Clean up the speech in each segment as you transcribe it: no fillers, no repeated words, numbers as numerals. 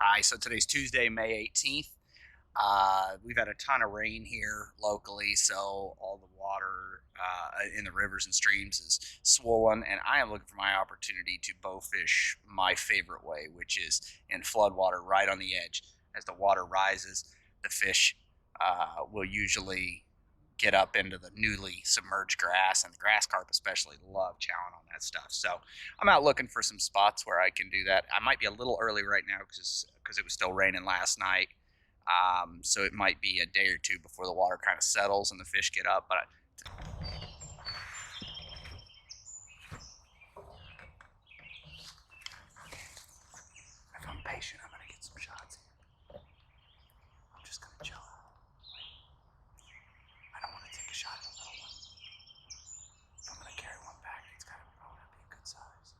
Hi, so today's Tuesday, May 18th. We've had a ton of rain here locally, so all the water in the rivers and streams is swollen, and I am looking for my opportunity to bow fish my favorite way, which is in floodwater right on the edge. As the water rises, the fish will usually get up into the newly submerged grass, and the grass carp especially love chowing on that stuff. So I'm out looking for some spots where I can do that. I might be a little early right now because it was still raining last night. So it might be a day or two before the water kind of settles and the fish get up. But if I'm patient, I'm going to get some shots in. I'm just going to chill out. I don't want to take a shot at a little one. If I'm going to carry one back, it's got to be a good size.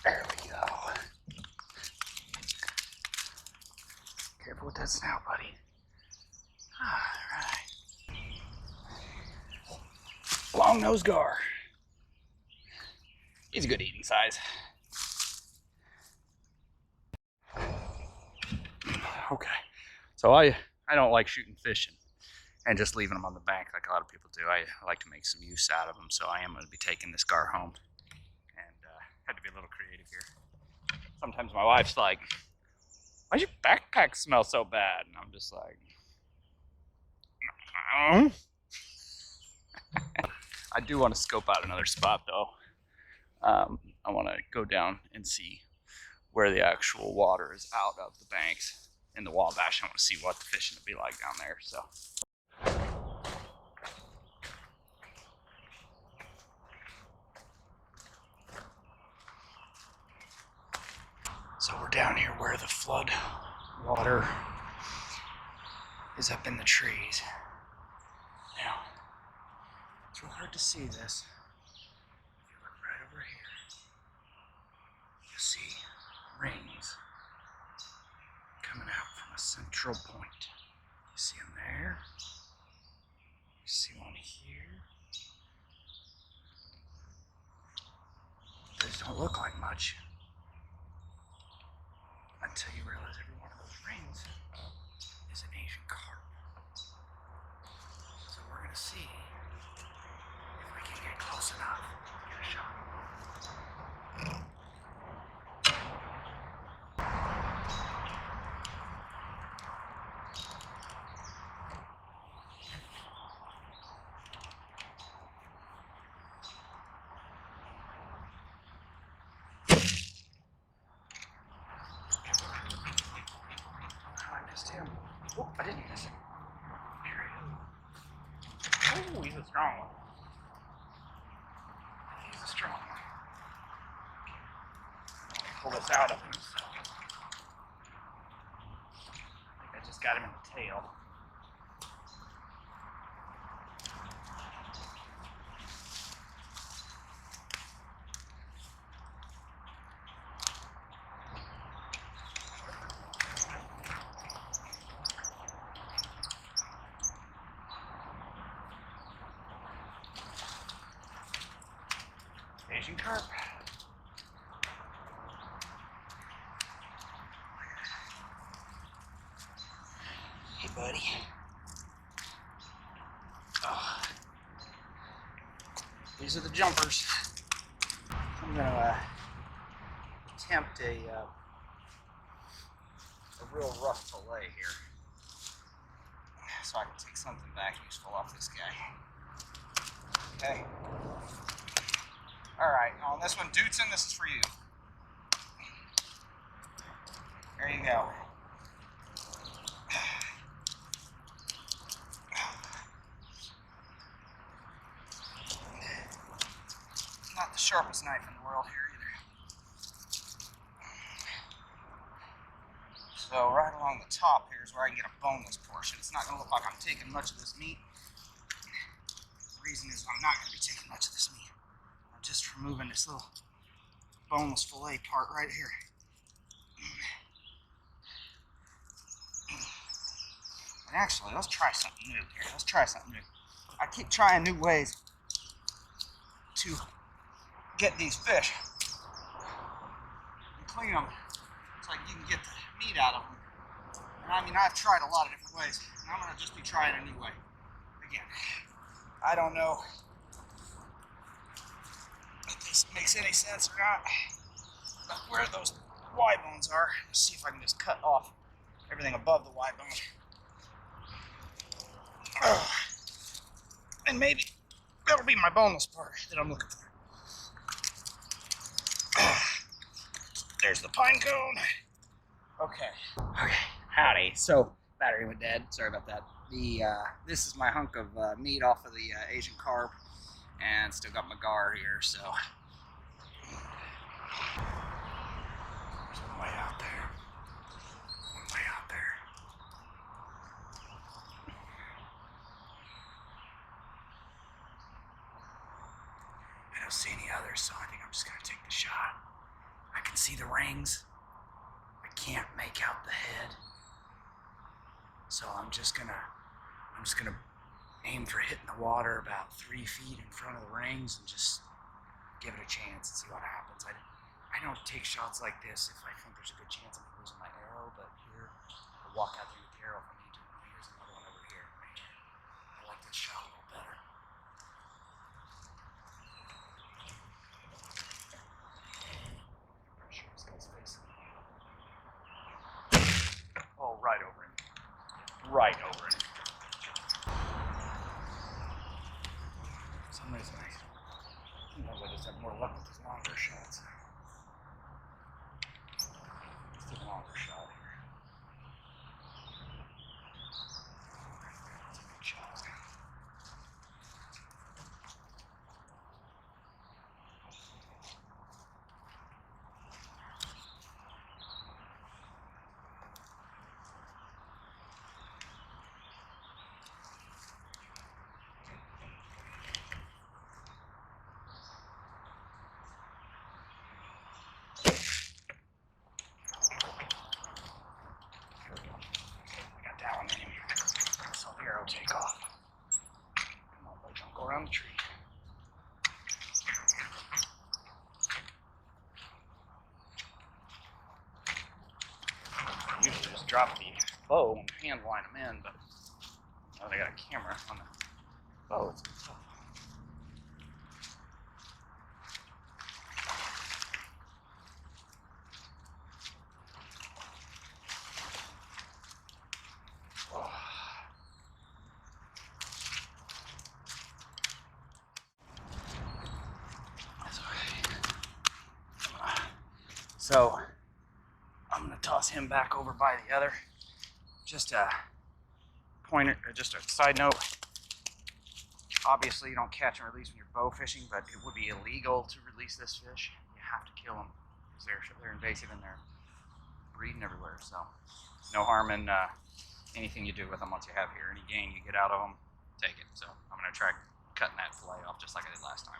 There we go. Careful with that snout, buddy. All right. Long nose gar. He's a good eating size. Okay. So I don't like shooting fish and just leaving them on the bank like a lot of people do. I like to make some use out of them, so I am going to be taking this gar home. And had to be a little creative here. Sometimes my wife's like, "Why does your backpack smell so bad?" And I'm just like, I do want to scope out another spot though. I want to go down and see where the actual water is out of the banks in the Wabash. I want to see what the fishing will be like down there. So we're down here where the flood water is up in the trees. Now, it's real hard to see this. If you look right over here, you see rings coming out from a central point. You see them there. You see one here. These don't look like much until you realize every one of those rings is an Asian carp. So we're going to see if we can get close enough to get a shot. Oh, I didn't miss him. Oh, he's a strong one. He's a strong one. Pull this out of him. So. I think I just got him in the tail. Asian carp. Hey, buddy. Oh. These are the jumpers. I'm gonna attempt a real rough fillet here, so I can take something back useful off this guy. Okay. Alright, on this one, Dudson, this is for you. There you go. Not the sharpest knife in the world here either. So right along the top here is where I can get a boneless portion. It's not going to look like I'm taking much of this meat. The reason is I'm not going to be taking much of this meat. I'm just removing this little boneless fillet part right here. And actually, let's try something new here. Let's try something new. I keep trying new ways to get these fish and clean them so you can get the meat out of them. And I mean, I've tried a lot of different ways, and I'm going to just be trying a new way. Again, I don't know if this makes any sense or not, but where those Y bones are, let's see if I can just cut off everything above the Y bone. And maybe that'll be my boneless part that I'm looking for. There's the pine cone. Okay, howdy. So battery went dead. Sorry about that. This is my hunk of meat off of the Asian Carp, and still got my gar here. So there's one way out there. One way out there. I don't see any others, so I think I'm just gonna take the shot. I can see the rings. I can't make out the head. So I'm just gonna aim for hitting the water about 3 feet in front of the rings and just give it a chance and see what happens. I don't take shots like this if I think there's a good chance of losing my arrow, but here I'll walk out there with the arrow if I need to. Here's another one over here, right here. I like this shot a little better. Oh, right over him. Right over him. For some reason, sometimes I just have more luck with these longer shots. Let's do a longer shot here. That's a good shot. Take off. Come on, boy, don't go around the tree. I usually just drop the bow and hand line them in, but now they got a camera on the bow. It's tough. So I'm gonna toss him back over by the other. Just a pointer, just a side note. Obviously, you don't catch and release when you're bow fishing, but it would be illegal to release this fish. You have to kill them because they're invasive and they're breeding everywhere. So no harm in anything you do with them once you have here. Any gain you get out of them, take it. So I'm gonna try cutting that fillet off just like I did last time.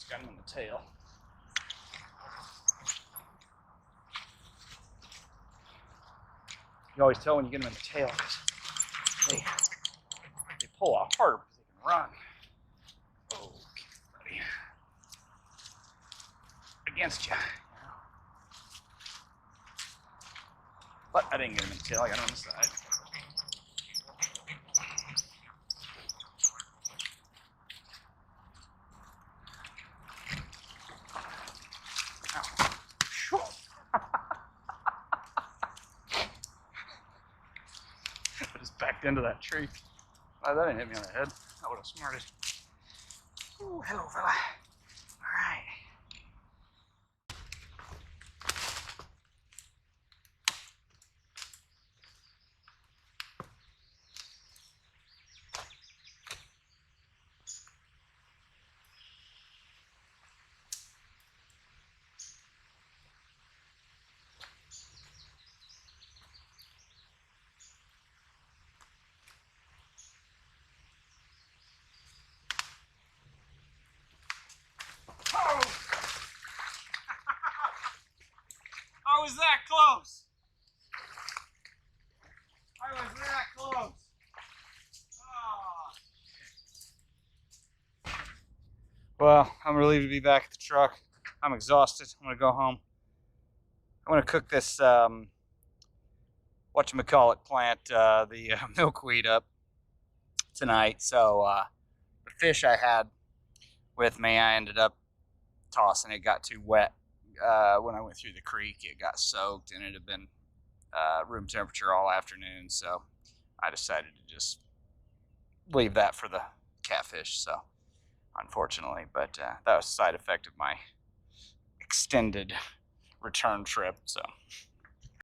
Got him in the tail. You always tell when you get them in the tail because they pull off harder because they can run. Oh, buddy. Against you. But I didn't get him in the tail, I got him on the side. I just backed into that tree. Oh, that didn't hit me on the head. That would have smarted. Ooh, hello, fella. All right. Well, I'm relieved to be back at the truck. I'm exhausted. I'm gonna go home. I'm gonna cook this whatchamacallit plant, the milkweed up tonight. So the fish I had with me, I ended up tossing. It got too wet when I went through the creek. It got soaked, and it had been room temperature all afternoon. So I decided to just leave that for the catfish. So unfortunately, but that was a side effect of my extended return trip. So